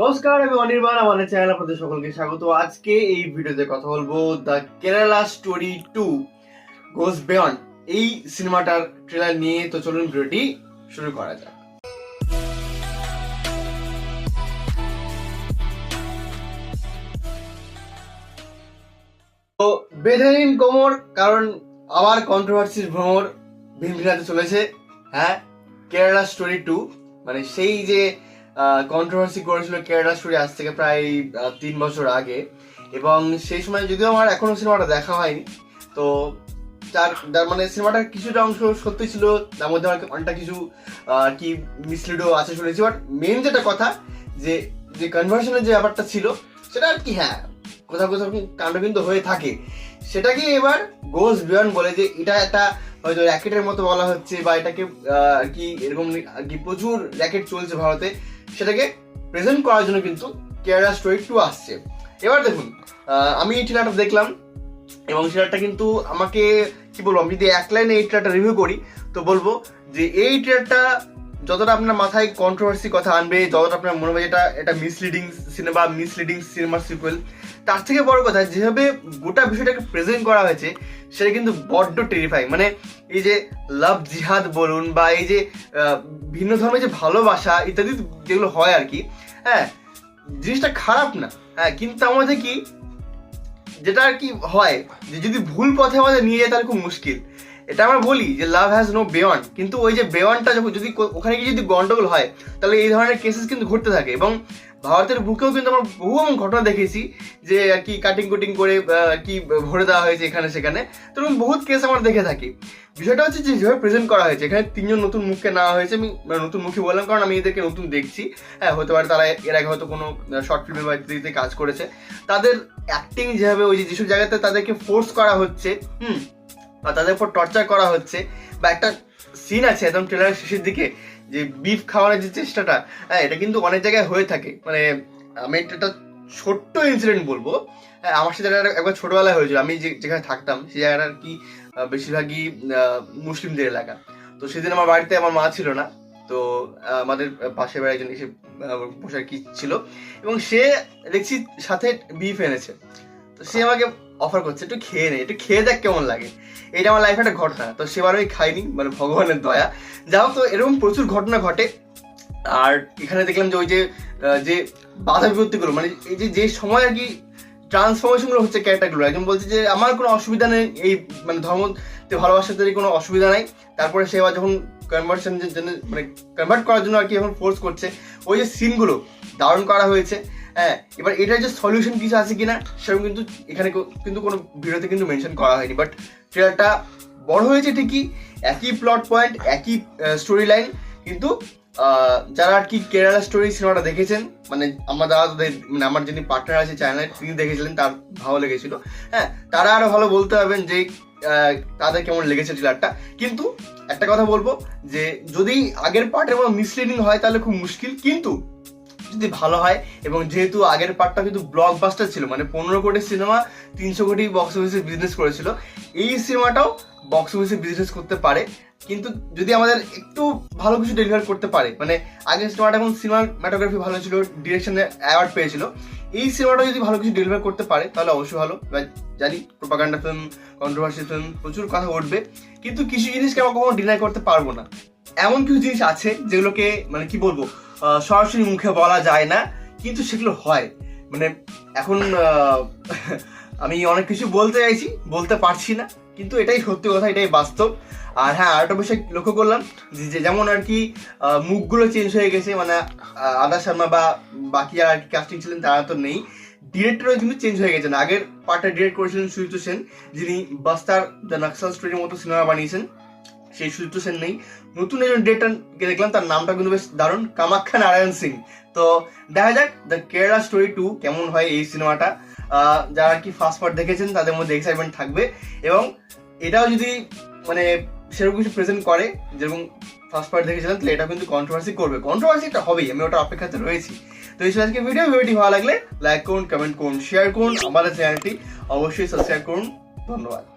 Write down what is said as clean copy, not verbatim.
নমস্কার, আমি অনির্বাণ। আমাদের চ্যানেল আপনাদের সকলকে স্বাগত। আজকে এই ভিডিওতে কথা বলবো the Kerala story 2 goes beyond এই সিনেমাটার ট্রেলার নিয়ে। তো চলুন ভিডিওটি শুরু করা যাক। তো বেঁধে নিন কোমর, কারণ আবার কন্ট্রোভার্সির ভ্রমর ভিনভিনাতে চলেছে। হ্যাঁ, কেরালা স্টোরি 2 মানে সেই যে কন্ট্রোভার্সি করেছিল কেরালা স্টোরি আজ থেকে প্রায় 3 বছর আগে, এবং সেই সময় যদিও আমার এখনো সিনেমাটা দেখা হয়নি, তো তার মানে সিনেমাটার কিছুটা অংশ সত্যি ছিল, তার মধ্যে অনেকটা কিছু কি মিসলিডও আছে শুনেছি। বাট মেন যেটা কথা, যে যে কনভার্সনের যে ব্যাপারটা ছিল সেটা আর কি, হ্যাঁ কোথাও কোথাও কাণ্ড কিন্তু হয়ে থাকে। সেটাকে এবার গোজ বিয়ন্ড বলে যে এটা একটা হয়তো র্যাকেটের মতো বলা হচ্ছে, বা এটাকে আর কি এরকম আর কি প্রচুর র্যাকেট চলছে ভারতে, সেটাকে প্রেজেন্ট করার জন্য কিন্তু কেরালা স্টোরি 2 আসছে। এবার দেখুন, আমি এই ট্রেলারটা দেখলাম এবং ট্রেলারটা কিন্তু আমাকে কি বলবো, আমি যদি এক লাইনে এই ট্রেলারটা রিভিউ করি তো বলবো যে এই ট্রেলারটা যতটা আপনার মাথায় কন্ট্রোভার্সি কথা আনবে, যতটা আপনার মনে হবে এটা মিসলিডিং সিনেমার সিকুয়েল, তার থেকে বড় কথা যেভাবে গোটা বিষয়টাকে প্রেজেন্ট করা হয়েছে সেটা কিন্তু বড্ড টেরিফাইং। মানে এই যে লাভ জিহাদ বলুন, বা এই যে ভিন্ন ধর্মের যে ভালোবাসা ইত্যাদি যেগুলো হয় আর কি, হ্যাঁ জিনিসটা খারাপ না, হ্যাঁ কিন্তু আমাদের কি যেটা আর কি হয় যে যদি ভুল পথে আমাদের নিয়ে যায় তাহলে খুব মুশকিল। এটা আমরা বলি যে লাভ হ্যাজ নো বিয়ন্ড, কিন্তু ওই যে বিয়ন্ডটা যখন যদি ওখানে গিয়ে যদি গন্ডগোল হয় তাহলে এই ধরনের কেসেস কিন্তু ঘটতে থাকে। এবং ভারতের বুকেও কিন্তু আমরা বহু এমন ঘটনা দেখেছি যে আর কি কাটিং কুটিং করে কি ভরে দেওয়া হয়েছে এখানে সেখানে, তো এরকম বহুত কেস আমরা দেখে থাকি। বিষয়টা হচ্ছে যে যেভাবে প্রেজেন্ট করা হয়েছে, এখানে 3 জন নতুন মুখকে নেওয়া হয়েছে। আমি নতুন মুখী বললাম কারণ আমি এদেরকে নতুন দেখছি। হ্যাঁ, হতে পারে তারা এর আগে হয়তো কোনো শর্ট ফিল্মে বা ইত্যাদিতে কাজ করেছে। তাদের অ্যাক্টিং যেভাবে ওই যেসব জায়গাতে তাদেরকে ফোর্স করা হচ্ছে, বা তাদের উপর টর্চার করা হচ্ছে, বা একটা সিন আছে একদম ট্রেলারের শেষের দিকে যে বিফ খাওয়ানোর যে চেষ্টাটা, হ্যাঁ এটা কিন্তু অনেক জায়গায় হয়ে থাকে। মানে আমি একটা ছোট্ট ইনসিডেন্ট বলবো। হ্যাঁ, আমার সাথে একবার ছোটবেলায় হয়েছিল। আমি যেখানে থাকতাম সেই জায়গাটা আর কি বেশিরভাগই মুসলিমদের এলাকা। তো সেদিন আমার বাড়িতে আমার মা ছিল না, তো আমাদের পাশের বাড়ি একজন এসে বসে কি ছিল, এবং সে দেখছি সাথে বিফ এনেছে। তো সে আমাকে অফার করছে একটু খেয়ে নে, একটু খেয়ে দেখ কেমন লাগে। এটা আমার লাইফে একটা ঘটনা, তো সেবার আমি খাইনি, মানে ভগবানের দয়া। যাও, তো এরকম প্রচুর ঘটনা ঘটে। আর এখানে দেখলাম যে ওই যে বাধা বিপত্তিগুলো, মানে এই যে সময় আর কি ট্রান্সফরমেশনগুলো হচ্ছে ক্যারেক্টারগুলো, একজন বলছে যে আমার কোনো অসুবিধা নেই, এই মানে ধর্মতে ভালোবাসাতে কোনো অসুবিধা নাই। তারপরে সে আবার যখন কনভার্সনের জন্য মানে কনভার্ট করার জন্য আর কি এখন ফোর্স করছে, ওই যে সিনগুলো দারুণ করা হয়েছে। হ্যাঁ, এবার এটার যে সলিউশন কিছু আছে কিনা সেরকম কিন্তু এখানে কিন্তু কোনো ভিডিওতে কিন্তু মেনশন করা হয়নি। বাট ট্রেলারটা বড় হয়েছে ঠিকই, একই প্লট পয়েন্ট, একই স্টোরি লাইন, কিন্তু যারা আর কি কেরালা স্টোরি সিনেমাটা দেখেছেন, মানে আমার মানে আমার যিনি পার্টনার আছে চ্যানেলে, তিনি দেখেছিলেন, তার ভালো লেগেছিল। হ্যাঁ, তারা আরো ভালো বলতে পারবেন যে তাদের কেমন লেগেছে ট্রেলারটা। কিন্তু একটা কথা বলবো যে যদি আগের পার্টের মতো মিসলিডিং হয় তাহলে খুব মুশকিল, কিন্তু যদি ভালো হয়, এবং যেহেতু আগের পার্টটা কিন্তু ব্লকবাস্টার ছিল, মানে 15 কোটি সিনেমা 300 কোটি বক্স অফিসে বিজনেস করেছিল, এই সিনেমাটাও বক্স অফিসে বিজনেস করতে পারে। কিন্তু যদি আমাদের একটু ভালো কিছু ডেলিভার করতে পারে, মানে আগের সিনেমাটা এখন সিনেমাটোগ্রাফি ভালো ছিল, ডিরেকশনে অ্যাওয়ার্ড পেয়েছিল, এই সিনেমাটা যদি ভালো কিছু ডেলিভার করতে পারে তাহলে অবশ্যই ভালো। জানি প্রোপাগান্ডা ফিল্ম, কন্ট্রোভার্সি ফিল্ম, প্রচুর কথা উঠবে, কিন্তু কিছু জিনিসকে আমরা কখনো ডিনাই করতে পারবো না। এমন কিছু জিনিস আছে যেগুলোকে মানে কি বলবো, সরাসরি মুখে বলা যায় না, কিন্তু সেগুলো হয়। মানে এখন আমি অনেক কিছু বলতে চাইছি, বলতে পারছি না, কিন্তু এটাই সত্যি কথা, এটাই বাস্তব। আর হ্যাঁ, আরেকটা বিষয় লক্ষ্য করলাম যে যেমন আর কি মুখগুলো চেঞ্জ হয়ে গেছে, মানে আদা শর্মা বা বাকি আর কি কাস্টিং ছিলেন তারা তো নেই, ডিরেক্টরও কিন্তু চেঞ্জ হয়ে গেছেন। আগের পার্টটা ডিরেক্ট করেছিলেন সুজিত সেন, যিনি বাস্তার দ্য নাক্সাল স্টোরির মতো সিনেমা বানিয়েছেন, সেই সুজিত সেন নেই। নতুন একজন ডিরেক্টরকে দেখলাম, তার নামটা কিন্তু বেশ দারুণ, কামাখ্যা নারায়ণ সিং। তো দেখা যাক দ্য কেরালা স্টোরি 2 কেমন হয় এই সিনেমাটা। যারা আর কি ফার্স্ট পার্ট দেখেছেন তাদের মধ্যে এক্সাইটমেন্ট থাকবে, এবং এটাও যদি মানে সেরকম কিছু প্রেজেন্ট করে যেরকম ফার্স্ট পার্ট দেখেছিলাম, তাহলে এটা কিন্তু কন্ট্রোভার্সি করবে, কন্ট্রোভার্সি একটা হবেই, আমি ওটা অপেক্ষাতে রয়েছি। তো এই আজকে ভিডিওটি ভালো লাগলে লাইক করুন, কমেন্ট করুন, শেয়ার করুন, আমাদের চ্যানেলটি অবশ্যই সাবস্ক্রাইব করুন। ধন্যবাদ।